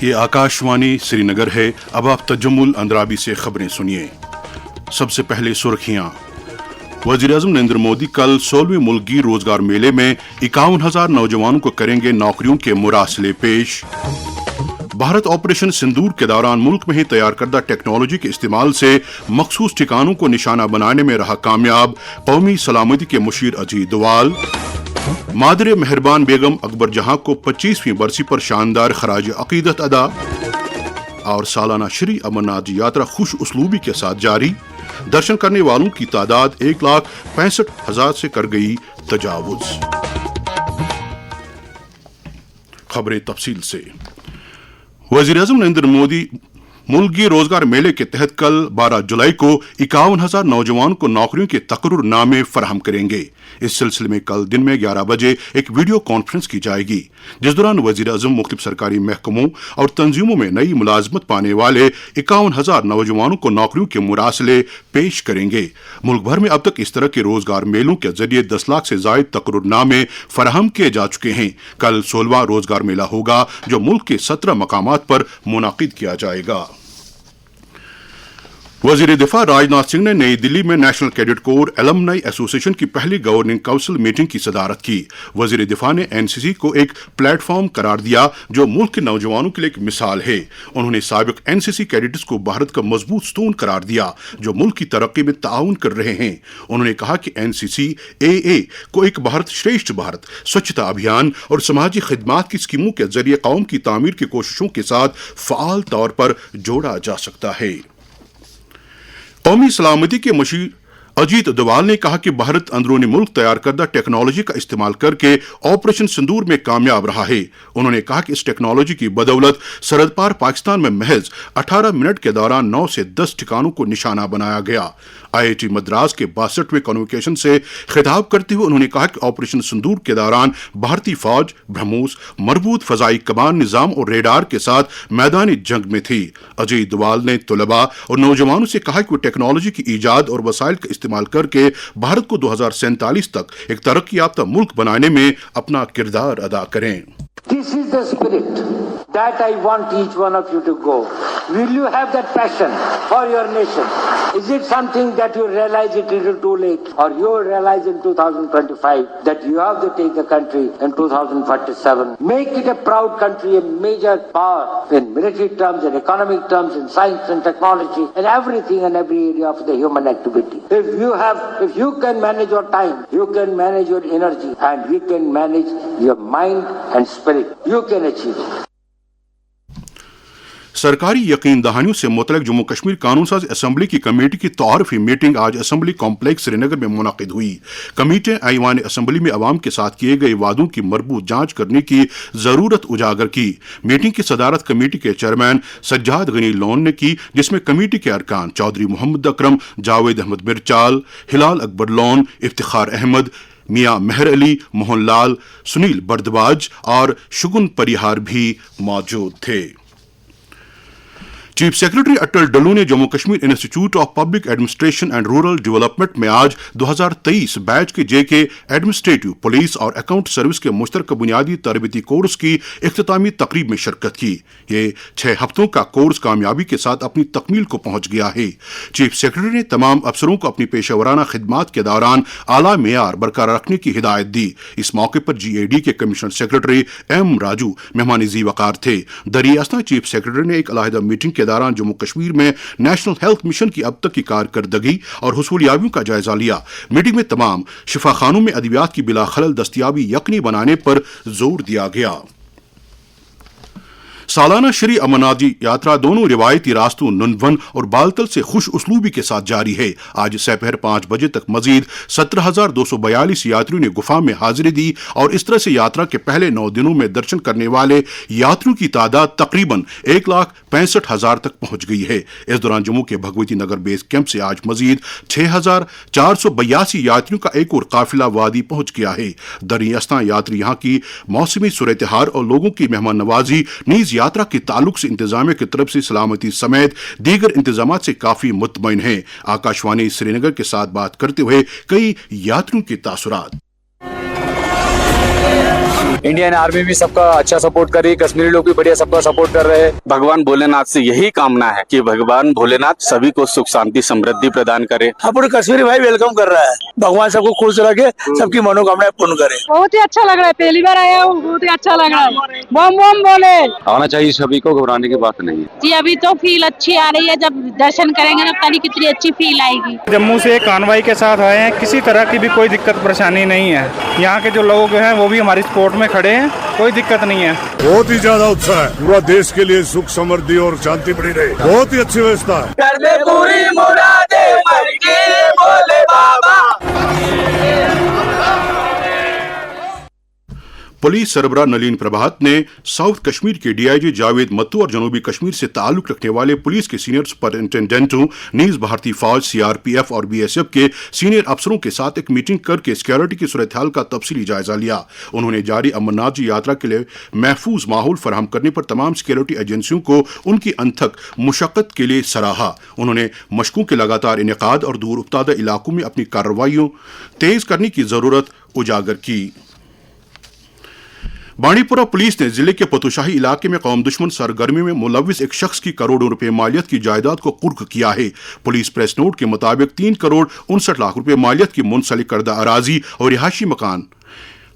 ये आकाशवाणी श्रीनगर है। अब आप तजम्मुल अंद्राबी से खबरें सुनिए। सबसे पहले सुर्खियां। वज़ीर-ए-आज़म नरेंद्र मोदी कल 16वें मुल्की रोजगार मेले में 51,000 नौजवानों को करेंगे नौकरियों के मुरासले पेश। भारत ऑपरेशन सिंदूर के दौरान मुल्क में ही तैयार करदा टेक्नोलॉजी के इस्तेमाल से मखसूस ठिकानों को निशाना बनाने में रहा कामयाब, कौमी सलामती के मुशीर अजीत दोवाल। मादरे मेहरबान बेगम अकबर जहां को 25वीं बरसी पर शानदार खराज अकीदत अदा। और सालाना श्री अमरनाथ यात्रा खुश उसलूबी के साथ जारी। दर्शन करने वालों की तादाद 1,65,000 से कर गई तजावुज। खबरें तफसील से। वज़ीर-ए-आज़म नरेंद्र मोदी मुल्की रोजगार मेले के तहत कल 12 जुलाई को 51,000 नौजवानों को नौकरियों के तकर्रुरनामे फराहम करेंगे। इस सिलसिले में कल दिन में 11 बजे एक वीडियो कॉन्फ्रेंस की जाएगी, जिस दौरान वज़ीर-ए-आज़म मुख्तलिफ सरकारी महकमों और तंजीमों में नई मुलाजमत पाने वाले 51,000 नौजवानों को नौकरियों के मुरासले पेश करेंगे। मुल्क भर में अब तक इस तरह के रोजगार मेलों के जरिए 10 लाख से जायद तकर्रुरनामे फराहम किए जा चुके हैं। कल 16वां रोजगार मेला होगा, जो मुल्क के 17 मकामात पर मुनाकिद किया जाएगा। वज़ीर दिफा राजनाथ सिंह ने नई दिल्ली में national cadet corps alumni association की पहली गवर्निंग काउंसिल मीटिंग की सदारत की। वज़ीर दिफा ने एनसीसी को एक प्लेटफॉर्म करार दिया जो मुल्क के नौजवानों के लिए एक मिसाल है। उन्होंने साबिक एनसीसी कैडेट्स को भारत का मजबूत स्तून करार दिया जो मुल्क की तरक्की में ताउन कर रहे हैं। उन्होंने कहा कि एनसीसी AA को एक भारत श्रेष्ठ भारत, स्वच्छता अभियान और समाजी खिदमात की स्कीमों के जरिए कौम की तामीर की कोशिशों के साथ फ़आल तौर पर जोड़ा जा सकता है। कौमी सलामती के मुशीर अजीत दोवाल ने कहा कि भारत अंदरूनी मुल्क तैयार करदा टेक्नोलॉजी का इस्तेमाल करके ऑपरेशन सिंदूर में कामयाब रहा है। उन्होंने कहा कि इस टेक्नोलॉजी की बदौलत सरहद पार पाकिस्तान में महज 18 मिनट के दौरान 9 से 10 ठिकानों को निशाना बनाया गया। IIT मद्रास के 62वें कन्वोकेशन से खिताब करते हुए उन्होंने कहा कि ऑपरेशन सिंदूर के दौरान भारतीय फौज ब्रह्मोस, मरबूत फजाई कमान निजाम और रेडार के साथ मैदानी जंग में थी। अजीत दोवाल ने तलबा और नौजवानों से कहा कि वो टेक्नोलॉजी की ईजाद और वसाइल का इस्तेमाल करके भारत को 2047 तक एक तरक्की याफ्ता मुल्क बनाने में अपना किरदार अदा करें। This is the spirit that I want each one of you to go. Will you have that passion for your nation? Is it something that you realize it is too late, or you will realize in 2025 that you have to take the country in 2047? Make it a proud country, a major power in military terms, in economic terms, in science and technology, and everything and every area of the human activity. If you can manage your time, you can manage your energy, and you can manage your mind and spirit. You can achieve it. सरकारी यकीन दहानियों से मुतल्लिक जम्मू कश्मीर कानून साज assembly की committee की तौरफी meeting आज assembly complex Srinagar में मुनाकिद हुई। कमेटी ऐवान असम्बली में अवाम के साथ किए गए वादों की मरबूत जांच करने की जरूरत उजागर की। मीटिंग की सदारत कमेटी के चेयरमैन सज्जाद गनी लोन ने की, जिसमें कमेटी के अरकान चौधरी मोहम्मद अकरम, जावेद अहमद मिर्चाल, हिलाल अकबर लोन, इफ्तिखार अहमद, मियां मेहर अली, मोहन लाल, सुनील बर्दवाज और शुगुन परिहार भी मौजूद थे। चीफ सेक्रेटरी अटल डल्लू ने Jammu Kashmir institute of public administration and rural development में आज 2023 बैच के JK एडमिनिस्ट्रेटिव, पुलिस और अकाउंट सर्विस के मुश्तरका बुनियादी तरबती कोर्स की इख्तितामी तकरीब में शिरकत की। ये 6 हफ्तों का कोर्स कामयाबी के साथ अपनी तकमील को पहुंच गया है। चीफ सेक्रेटरी ने तमाम अफसरों को अपनी पेशेवराना खिदमात के दौरान आला मेयार बरकरार रखने की हिदायत दी। इस मौके पर GAD के कमिश्नर सेक्रेटरी M राजू मेहमान ज़ी-वक़ार थे। दरियास्ता चीफ सेक्रेटरी ने एक अलहदा मीटिंग के दौरान जम्मू कश्मीर में नेशनल हेल्थ मिशन की अब तक की कारकर्दगी और हुसूलियाबियों का जायजा लिया। मीटिंग में तमाम शिफाखानों में अद्वियात की बिला खलल दस्तयाबी यकीनी बनाने पर जोर दिया गया। सालाना श्री अमरनाथ यात्रा दोनों रिवायती रास्तों नुनवन और बालतल से खुश उसलूबी के साथ जारी है। आज दोपहर 5 बजे तक मजीद 17,242 यात्रियों ने गुफा में हाजिरी दी और इस तरह से यात्रा के पहले 9 दिनों में दर्शन करने वाले यात्रियों की तादाद तकरीबन 1,65,000 तक पहुंच गई है। इस दौरान जम्मू के भगवती नगर बेस कैंप से आज मजीद 6,482 यात्रियों का एक और काफिला वादी पहुंच गया है। दरियास्ता यात्री यहाँ की मौसमी सूरत हाल और लोगों की मेहमान नवाजी नीज यात्रा के ताल्लुक से इंतजामिया की तरफ से सलामती समेत दीगर इंतजाम से काफी मुतमईन है। आकाशवाणी श्रीनगर के साथ बात करते हुए कई यात्रियों के तासुरात। इंडियन आर्मी भी सबका अच्छा सपोर्ट कर रही है, कश्मीरी लोग भी बढ़िया सबका सपोर्ट कर रहे हैं। भगवान भोलेनाथ से यही कामना है कि भगवान भोलेनाथ सभी को सुख शांति समृद्धि प्रदान करे। पूरे कश्मीरी भाई वेलकम कर रहा है, भगवान सबको खुश रखे, सबकी मनोकामनाएं पूर्ण करे। बहुत ही अच्छा लग रहा है, पहली बार आया हूँ, बहुत ही अच्छा लग रहा है। बम बम बोले। आना चाहिए सभी को, घबराने की बात नहीं है। जी अभी तो फील अच्छी आ रही है, जब दर्शन करेंगे तब पता कितनी अच्छी फील आएगी। जम्मू से कानवाई के साथ आए हैं, किसी तरह की भी कोई दिक्कत परेशानी नहीं है। यहाँ के जो लोग हैं वो भी हमारी सपोर्ट में खड़े हैं, कोई दिक्कत नहीं है। बहुत ही ज्यादा उत्साह है, पूरा देश के लिए सुख समृद्धि और शांति बनी रहे। बहुत ही अच्छी व्यवस्था है। कर दे पूरी मुरादें मर के बोले बाबा। पुलिस सरबराह नलीन प्रभात ने साउथ कश्मीर के डीआईजी जावेद मत्तू और जनूबी कश्मीर से ताल्लुक रखने वाले पुलिस के सीनियर सुपरिंटेंडेंटों, नीज भारतीय फौज, सीआरपीएफ और बीएसएफ के सीनियर अफसरों के साथ एक मीटिंग करके सिक्योरिटी की सूरत हाल का तफसीली जायजा लिया। उन्होंने जारी अमरनाथ जी यात्रा के लिए महफूज माहौल फराहम करने पर तमाम सिक्योरिटी एजेंसियों को उनकी अनथक मुशक्कत के लिए सराहा। उन्होंने मशकों के लगातार इनेकाद और दूर उफ्तादा इलाकों में अपनी कार्रवाइयों तेज करने की जरूरत उजागर की। बांडीपुरा पुलिस ने जिले के पतुशाही इलाके में कौम दुश्मन सरगर्मी में मुलविस एक शख्स की करोड़ों रुपए मालियत की जायदाद को कुर्क किया है। पुलिस प्रेस नोट के मुताबिक 3 करोड़ 59 लाख रुपए मालियत की मुंसलिक करदा अराजी और रिहायशी मकान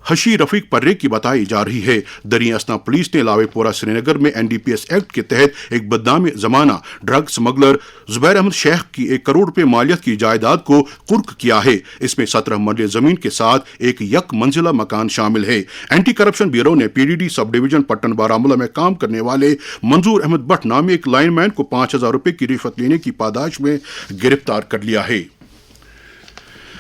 हशी रफीक पर्रे की बताई जा रही है। दरी असना पुलिस ने लावेपोरा श्रीनगर में एनडीपीएस एक्ट के तहत एक बदनाम जमाना ड्रग स्मगलर जुबैर अहमद शेख की 1 करोड़ रुपए मालियत की जायदाद को कुर्क किया है। इसमें 17 मरले जमीन के साथ एक यक मंजिला मकान शामिल है। एंटी करप्शन ब्यूरो ने PDD sub division Pattan Baramulla में काम करने वाले मंजूर अहमद भट्ट नामी एक लाइनमैन को 5,000 रुपए की रिश्वत लेने की पादाश में गिरफ्तार कर लिया है।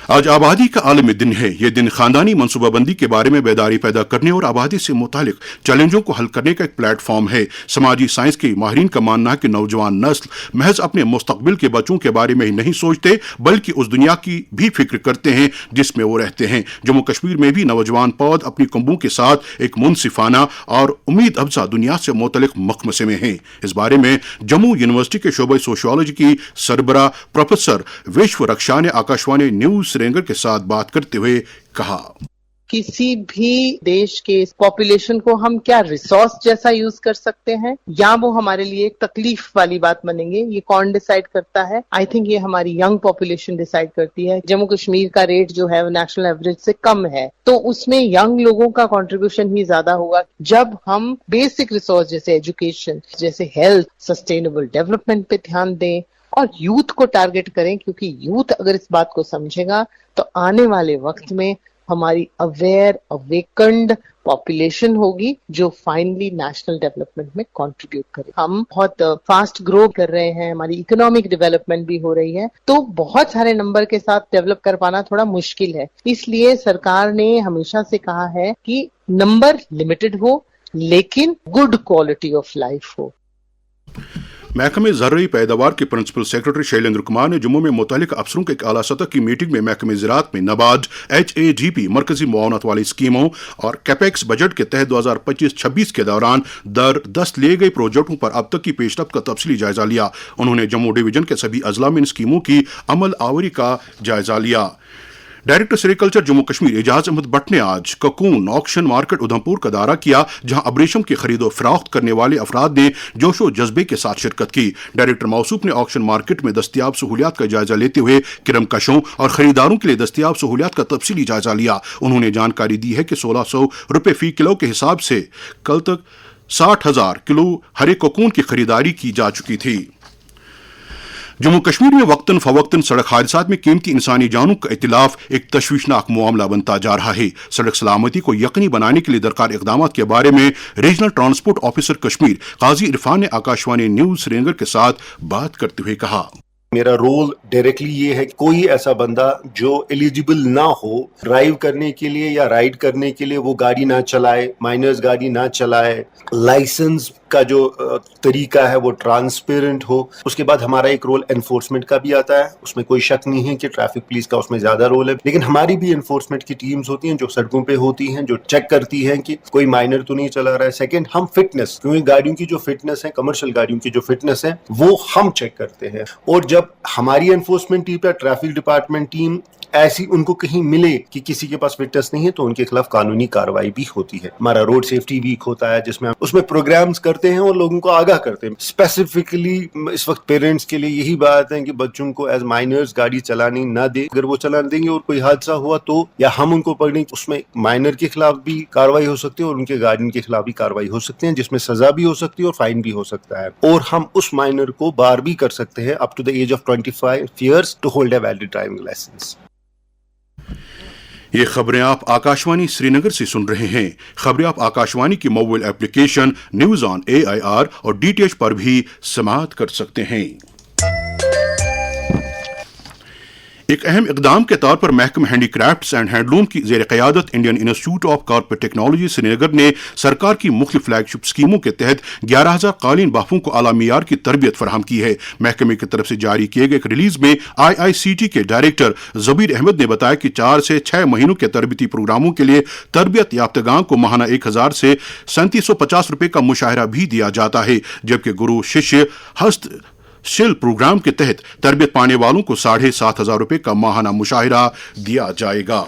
आज आबादी का आलमी दिन है। यह दिन खानदानी मनसूबाबंदी के बारे में बेदारी पैदा करने और आबादी से मुतालिक चैलेंजों को हल करने का एक प्लेटफॉर्म है। समाजी साइंस के माहिरीन का मानना है कि नौजवान नस्ल महज अपने मुस्तकबिल के बच्चों के बारे में ही नहीं सोचते बल्कि उस दुनिया की भी फिक्र करते हैं जिसमें वो रहते हैं। जम्मू कश्मीर में भी नौजवान पौध अपनी कुंबों के साथ एक मुनसिफाना और उम्मीद अफजा दुनिया से मुतलिक मखमसे में हैं। इस बारे में जम्मू यूनिवर्सिटी के शोबे सोशियोलॉजी की सरबराह प्रोफेसर विश्व रक्षा ने आकाशवाणी न्यूज श्रीनगर के साथ बात करते हुए कहा, किसी भी देश के पॉपुलेशन को हम क्या रिसोर्स जैसा यूज कर सकते हैं या वो हमारे लिए एक तकलीफ वाली बात बनेंगे, ये कौन डिसाइड करता है? आई थिंक ये हमारी यंग पॉपुलेशन डिसाइड करती है। जम्मू कश्मीर का रेट जो है वो नेशनल एवरेज से कम है, तो उसमें यंग लोगों का कंट्रीब्यूशन ही ज्यादा होगा। जब हम बेसिक रिसोर्स जैसे एजुकेशन, जैसे हेल्थ, सस्टेनेबल डेवलपमेंट पे ध्यान दें और यूथ को टारगेट करें, क्योंकि यूथ अगर इस बात को समझेगा तो आने वाले वक्त में हमारी अवेयर अवेकन्ड पॉपुलेशन होगी जो फाइनली नेशनल डेवलपमेंट में कंट्रीब्यूट करे। हम बहुत फास्ट ग्रो कर रहे हैं, हमारी इकोनॉमिक डेवलपमेंट भी हो रही है, तो बहुत सारे नंबर के साथ डेवलप कर पाना थोड़ा मुश्किल है। इसलिए सरकार ने हमेशा से कहा है कि नंबर लिमिटेड हो लेकिन गुड क्वालिटी ऑफ लाइफ हो। महकमे ज़र्री पैदावार के प्रिंसिपल सेक्रेटरी शैलेंद्र कुमार ने जम्मू में मुतालिक अफसरों के एक आला सतह की मीटिंग में महकमे ज़राअत में नबार्ड, HADP, मरकजी मुआवनत वाली स्कीमों और कैपेक्स बजट के तहत 2025-26 के दौरान दर 10 लिए गए प्रोजेक्टों पर अब तक की पेशरफ्त का तफसीली जायजा लिया। उन्होंने जम्मू डिवीजन के सभी अजला में इन स्कीमों की अमल आवरी का जायजा लिया। डायरेक्टर सेरिकल्चर जम्मू कश्मीर एजाज अहमद भट्ट ने आज ककून ऑक्शन मार्केट उधमपुर का दौरा किया, जहां अब रेशम की खरीदो फरोख्त करने वाले अफराद ने जोशो जज्बे के साथ शिरकत की। डायरेक्टर मौसूफ ने ऑक्शन मार्केट में दस्तियाब सहूलियात का जायजा लेते हुए किरमकशों और खरीदारों के लिए दस्तियाब सहूलियात का तफसीली जायजा लिया। उन्होंने जानकारी दी है कि 1600 रुपये फी किलो के हिसाब से कल तक 60,000 किलो हरे कोकून की खरीदारी की जा चुकी थी। जम्मू कश्मीर में वक्तन फवक्तन सड़क हादसात में कीमती इंसानी जानों का इतलाफ एक तशवीशनाक मामला बनता जा रहा है। सड़क सलामती को यकीनी बनाने के लिए दरकार इकदाम के बारे में रीजनल ट्रांसपोर्ट ऑफिसर कश्मीर काजी इरफान ने आकाशवाणी न्यूज श्रीनगर के साथ बात करते हुए कहा, मेरा रोल डायरेक्टली ये है कि कोई ऐसा बंदा जो एलिजिबल ना हो ड्राइव करने के लिए या राइड करने के लिए वो गाड़ी ना चलाए, माइनर्स गाड़ी ना चलाए, लाइसेंस का जो तरीका है वो ट्रांसपेरेंट हो। उसके बाद हमारा एक रोल एनफोर्समेंट का भी आता है, उसमें कोई शक नहीं है कि ट्रैफिक पुलिस का उसमें ज्यादा रोल है, लेकिन हमारी भी एनफोर्समेंट की टीम्स होती हैं जो सड़कों पे होती हैं, जो चेक करती हैं कि कोई माइनर तो नहीं चला रहा है। सेकंड, हम फिटनेस, क्योंकि गाड़ियों की जो फिटनेस है, कमर्शियल गाड़ियों की जो फिटनेस है वो हम चेक करते हैं। और जब हमारी एनफोर्समेंट टीम या ट्रैफिक डिपार्टमेंट टीम ایسی ان کو کہیں ملے کہ کسی کے پاس فٹنس نہیں ہے تو ان کے خلاف قانونی کارروائی بھی ہوتی ہے. ہمارا روڈ سیفٹی ویک ہوتا ہے جس میں اس میں پروگرامز کرتے ہیں اور لوگوں کو آگاہ کرتے ہیں. اسپیسیفکلی اس وقت پیرنٹس کے لیے یہی بات ہے کہ بچوں کو ایز مائنرز گاڑی چلانی نہ دے. اگر وہ چلانے دیں گے اور کوئی حادثہ ہوا تو یا ہم ان کو پکڑیں, اس میں مائنر کے خلاف بھی کارروائی ہو سکتی ہے اور ان کے گارڈین کے خلاف بھی کارروائی ہو سکتی ہے, جس میں سزا بھی ہو سکتی ہے اور فائن بھی ہو سکتا ہے. اور ہم اس مائنر کو بار بھی کر سکتے ہیں up to the age of 25 years to hold a valid driving licence. یہ خبریں آپ آکاشوانی سری نگر سے سن رہے ہیں. خبریں آپ آکاشوانی کی mobile application news on AIR اور DTH پر بھی سماعت کر سکتے ہیں. ایک اہم اقدام کے طور پر محکمہ ہینڈی کرافٹس اینڈ ہینڈلوم کی زیر قیادت Indian institute of corporate technology Srinagar نے سرکار کی مختلف فلیگ شپ اسکیموں کے تحت 11,000 قالین بافوں کو اعلیٰ معیار کی تربیت فراہم کی ہے. محکمے کی طرف سے جاری کیے گئے ایک ریلیز میں IICT کے ڈائریکٹر زبیر احمد نے بتایا کہ 4 سے 6 مہینوں کے تربیتی پروگراموں کے لیے تربیت یافتگان کو ماہانہ 1,000 سے 3,750 روپے کا مشاہرہ بھی دیا جاتا ہے, جبکہ گرو ششیہ ہست شل پروگرام کے تحت تربیت پانے والوں کو 7,500 روپے کا ماہانہ مشاہرہ دیا جائے گا.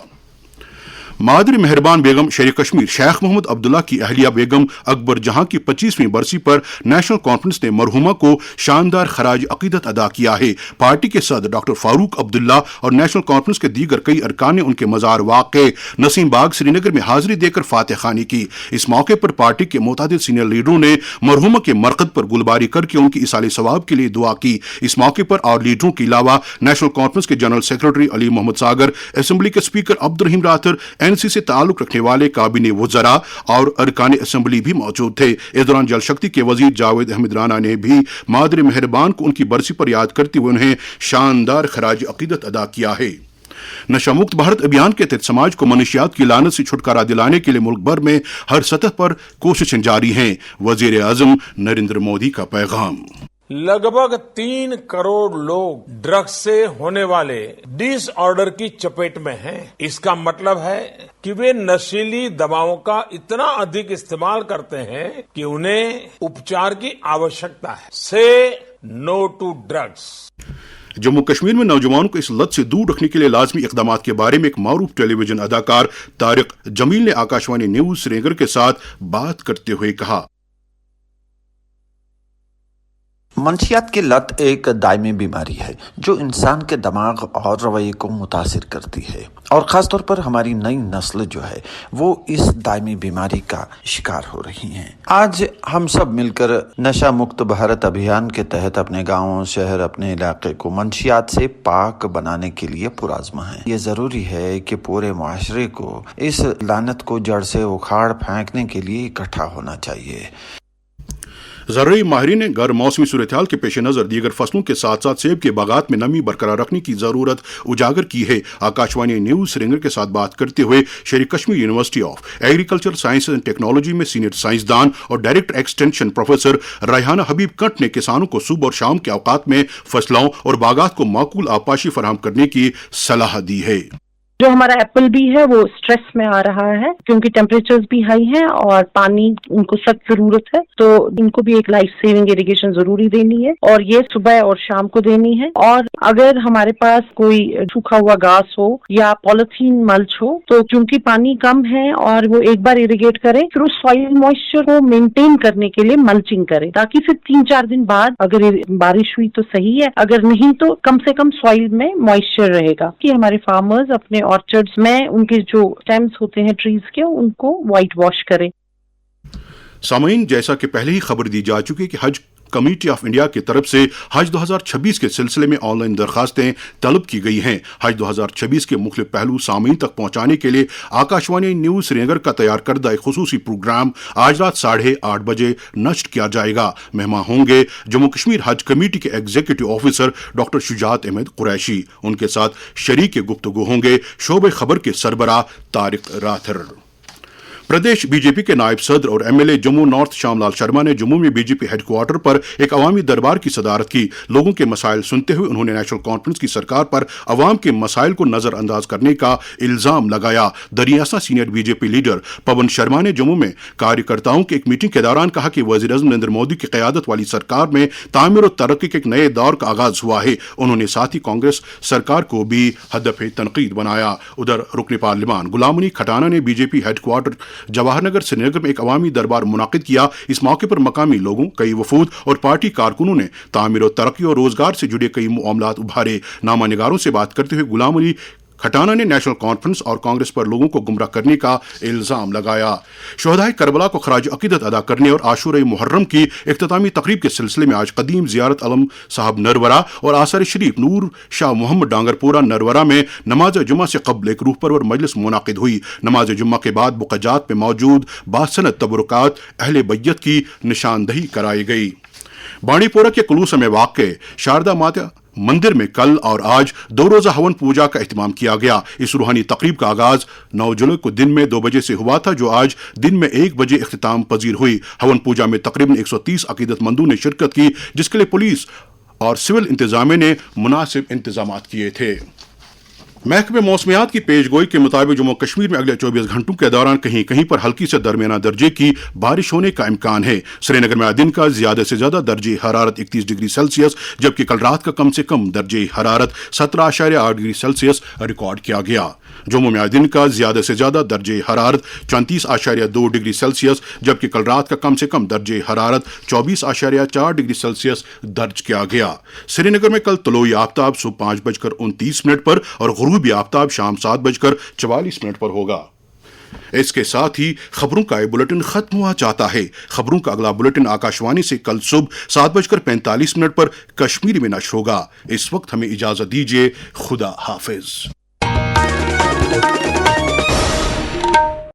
مادر مہربان بیگم شیر کشمیر شیخ محمد عبداللہ کی اہلیہ بیگم اکبر جہاں کی 25ویں برسی پر نیشنل کانفرنس نے مرحومہ کو شاندار خراج عقیدت ادا کیا ہے. پارٹی کے صدر ڈاکٹر فاروق عبداللہ اور نیشنل کانفرنس کے دیگر کئی ارکان نے ان کے مزار واقع نسیم باغ سری نگر میں حاضری دے کر فاتح خوانی کی. اس موقع پر پارٹی کے متعدد سینئر لیڈروں نے مرحومہ کے مرقد پر گلباری کر کے ان کی ایصال ثواب کے لیے دعا کی. اس موقع پر اور لیڈروں کے علاوہ نیشنل کانفرنس کے جنرل سیکرٹری علی محمد ساگر, اسمبلی کے اسپیکر عبد الرحیم راتھر, NC سے تعلق رکھنے والے کابینی وزراء اور ارکان اسمبلی بھی موجود تھے. اس دوران جل شکتی کے وزیر جاوید احمد رانا نے بھی مادر مہربان کو ان کی برسی پر یاد کرتے ہوئے انہیں شاندار خراج عقیدت ادا کیا ہے. نشہ مکت بھارت ابھیان کے تحت سماج کو منشیات کی لعنت سے چھٹکارا دلانے کے لیے ملک بھر میں ہر سطح پر کوششیں جاری ہیں. وزیر اعظم نریندر مودی کا پیغام. لگ بھگ 3 کروڑ لوگ ڈرگز سے ہونے والے ڈس آرڈر کی چپیٹ میں ہیں. اس کا مطلب ہے کہ وہ نشیلی دواؤں کا اتنا ادھک استعمال کرتے ہیں کہ انہیں اپچار کی آوشکتا ہے. سے نو ٹو ڈرگز. جموں کشمیر میں نوجوانوں کو اس لت سے دور رکھنے کے لیے لازمی اقدامات کے بارے میں ایک معروف ٹیلی ویژن اداکار طارق جمیل نے آکاشوانی نیوز سری نگر کے ساتھ بات کرتے ہوئے کہا. منشیات کی لت ایک دائمی بیماری ہے جو انسان کے دماغ اور رویے کو متاثر کرتی ہے, اور خاص طور پر ہماری نئی نسل جو ہے وہ اس دائمی بیماری کا شکار ہو رہی ہیں. آج ہم سب مل کر نشہ مکت بھارت ابھیان کے تحت اپنے گاؤں, شہر, اپنے علاقے کو منشیات سے پاک بنانے کے لیے پرعزم ہیں. یہ ضروری ہے کہ پورے معاشرے کو اس لعنت کو جڑ سے اکھاڑ پھینکنے کے لیے اکٹھا ہونا چاہیے. زرعی ماہرین نے غیر موسمی صورتحال کے پیش نظر دیگر فصلوں کے ساتھ ساتھ سیب کے باغات میں نمی برقرار رکھنے کی ضرورت اجاگر کی ہے. آکاشوانی نیوز سری نگر کے ساتھ بات کرتے ہوئے شیر Kashmir university of agriculture science and technology میں سینئر سائنسدان اور ڈائریکٹر ایکسٹینشن پروفیسر ریحانہ حبیب کٹ نے کسانوں کو صبح اور شام کے اوقات میں فصلوں اور باغات کو معقول آبپاشی فراہم کرنے کی صلاح دی ہے. جو ہمارا ایپل بھی ہے وہ اسٹریس میں آ رہا ہے کیونکہ ٹیمپریچرز بھی ہائی ہیں اور پانی ان کو سخت ضرورت ہے, تو ان کو بھی ایک لائف سیونگ اریگیشن ضروری دینی ہے اور یہ صبح اور شام کو دینی ہے. اور اگر ہمارے پاس کوئی سوکھا ہوا گھاس ہو یا پالیتھین ملچ ہو تو چونکہ پانی کم ہے اور وہ ایک بار اریگیٹ کریں, پھر اس سوئل موئسچر کو مینٹین کرنے کے لیے ملچنگ کریں تاکہ پھر 3-4 دن بعد اگر بارش ہوئی تو صحیح ہے, اگر نہیں تو کم سے کم سوئل میں موئسچر رہے گا. کہ ہمارے فارمرز اپنے آرچرڈز میں ان کے جو اسٹیمز ہوتے ہیں ٹریز کے ان کو وائٹ واش کریں. سامعین, جیسا کہ پہلے ہی خبر دی جا چکی کہ حج کمیٹی آف انڈیا کی طرف سے حج 2026 کے سلسلے میں آن لائن درخواستیں طلب کی گئی ہیں. حج 2026 کے مختلف پہلو سامعین تک پہنچانے کے لیے آکاشوانی نیوز سری نگر کا تیار کردہ ایک خصوصی پروگرام آج رات 8:30 بجے نشر کیا جائے گا. مہمان ہوں گے جموں کشمیر حج کمیٹی کے ایگزیکٹو آفیسر ڈاکٹر شجاعت احمد قریشی. ان کے ساتھ شریک گفتگو ہوں گے شعبہ خبر کے سربراہ طارق راتھر. प्रदेश बीजेपी के नायब सदर और एमएलए जम्मू नॉर्थ श्यामलाल शर्मा ने जम्मू में बीजेपी हेडक्वार्टर पर एक अवामी दरबार की सदारत की। लोगों के मसाइल सुनते हुए उन्होंने नेशनल कॉन्फ्रेंस की सरकार पर अवाम के मसाइल को नजरअंदाज करने का इल्जाम लगाया। दरियासा senior BJP leader Pawan Sharma ने जम्मू में कार्यकर्ताओं की एक मीटिंग के दौरान कहा कि वज़ीर-ए-आज़म नरेंद्र मोदी की क़यादत वाली सरकार में तामीर और तरक्की के एक नए दौर का आगाज हुआ है। उन्होंने साथ ही कांग्रेस सरकार को भी हदफ तनकीद बनाया। उधर रुकन पार्लिमान गुलाम अली खटाना ने बीजेपी हेडक्वार्टर जवाहर नगर श्रीनगर में एक अवामी दरबार मुनाकिद किया। इस मौके पर मकामी लोगों, कई वफूद और पार्टी कारकुनों ने तामीर और तरक्की और रोजगार से जुड़े कई मामलात उभारे। नामा निगारों से बात करते हुए गुलाम अली खटाना ने नेशनल कॉन्फ्रेंस और कांग्रेस पर लोगों को गुमराह करने का इल्जाम लगाया। शोहदाए करबला को खराज अकीदत अदा करने और आशूरा मुहर्रम की इख्तितामी तकरीब के सिलसिले में आज कदीम ज़ियारत अलम साहब नरवरा और आसार शरीफ नूर शाह मोहम्मद डांगरपुरा नरवरा में नमाज जुम्मा से कबल एक रूह परवर मजलिस मुनाकिद हुई। नमाज जुम्मा के बाद बुक़जात में मौजूद बासनद तबरुकात अहले बैयत की निशानदही कराई गई। बाणीपोरा के कुलूसा में वाक़ शारदा माता मंदिर में कल और आज 2 रोजा हवन पूजा का एहतमाम किया गया। इस रूहानी तकरीब का आगाज 9 जुलाई को दिन में 2 बजे से हुआ था, जो आज दिन में 1 बजे इख्तिताम पजीर हुई। हवन पूजा में तकरीबन 130 अकीदतमंदों ने शिरकत की, जिसके लिए पुलिस और सिविल इंतजामिया ने मुनासिब इंतजाम किए थे। महकमे मौसमियात की पेशगोई के मुताबिक जम्मू कश्मीर में अगले 24 घंटों के दौरान कहीं कहीं पर हल्की से दरमियाना दर्जे की बारिश होने का इम्कान है। श्रीनगर में आज दिन का ज्यादा से ज्यादा दर्जे हरारत 31 डिग्री सेल्सियस, जबकि कल रात का कम से कम दर्जे हरारत 17.8 डिग्री सेल्सियस रिकॉर्ड किया गया। जम्मू में आज दिन का ज्यादा से ज्यादा दर्जे हरारत 34.2 डिग्री सेल्सियस, जबकि कल रात का कम से कम दर्जे हरारत 24.4 डिग्री सेल्सियस दर्ज किया गया। श्रीनगर में कल तलोई आफ्ताब सुबह 5:29 पर और गुरूबी आफ्ताब शाम 7:44 पर होगा। इसके साथ ही खबरों का ये बुलेटिन खत्म हुआ चाहता है। खबरों का अगला बुलेटिन आकाशवाणी से कल सुबह 7:45 पर कश्मीरी में नश्र होगा। इस वक्त हमें इजाजत दीजिए। खुदा हाफिज।